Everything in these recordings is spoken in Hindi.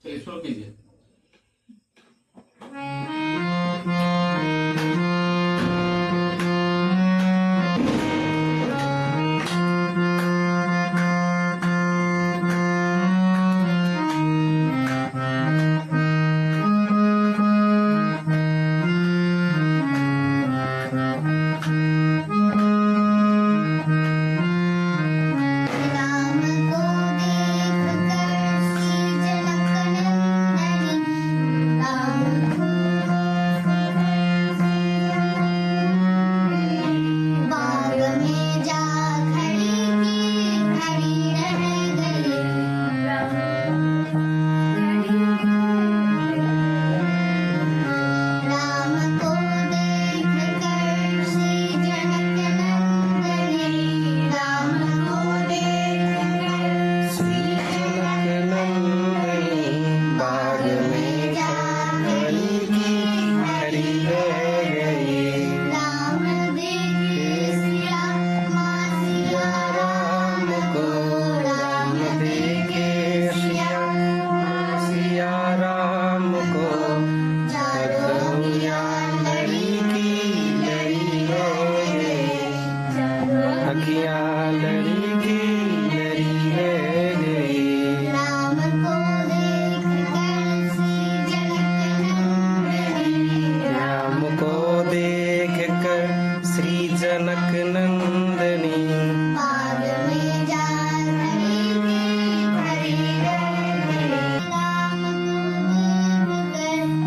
चलिए शुरू कीजिए।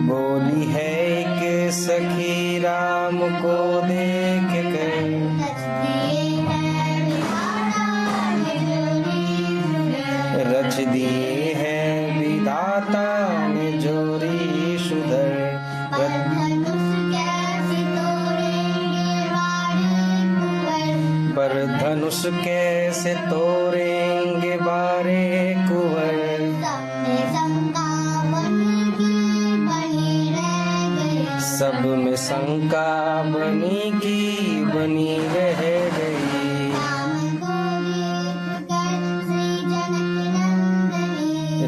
बोली है कि सखी राम को देख कर रच दिए हैं विधाता ने जोरी सुधर। पर धनुष कैसे तोड़ेंगे बारे कुंवर। सब में शंका बनी की बनी रह गई।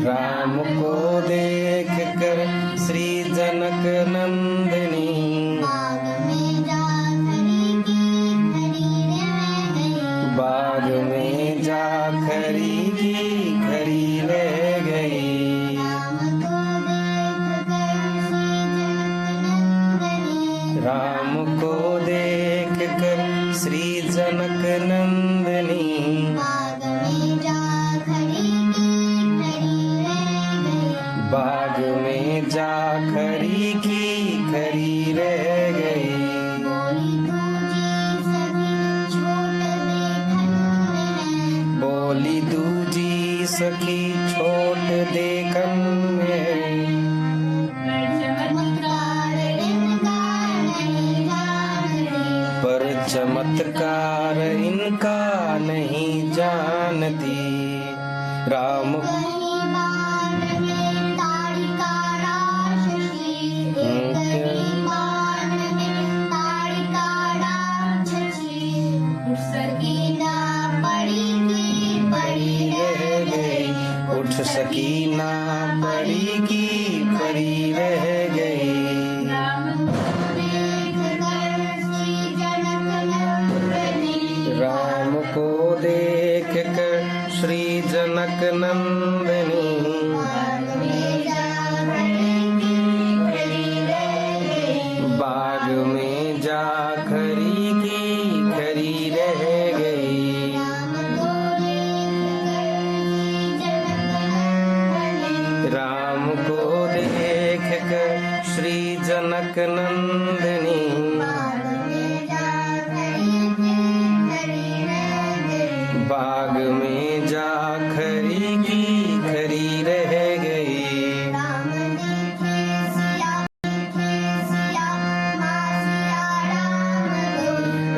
राम को देख कर श्री जनक नंदिनी बाग में जा खरी की खरी रह गई। राम को देख कर श्री जनक नंदिनी बाग में जा खरी की खरी रह गई। बोली दूजी सखी छोट देखन में पर चमत्कार इनका नहीं जानती। राम उठ सकीना परी की परी रह गई। राम को देख कर श्री जनक नंदिनी बाग में जा खरी की खरी रह गई। राम को देख कर श्री जनक नंदिनी बाग में जा खरी की खरी रह गई।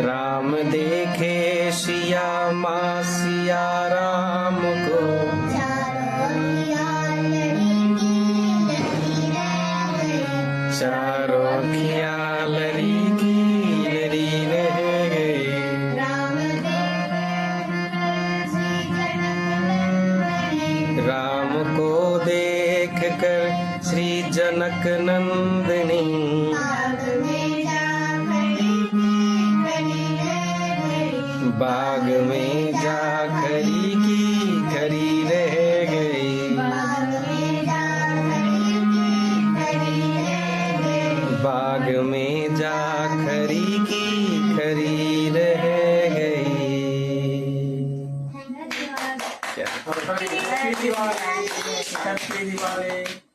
राम देखे सिया माँ सिया राम को चारों ख्यालरी की लरी रह गई। राम को देख कर जनक नंदिनी बाग में जा खड़ी की खड़ी रह गई। बाग में जा खरी की खरी रह गई। हैप्पी दिवाली।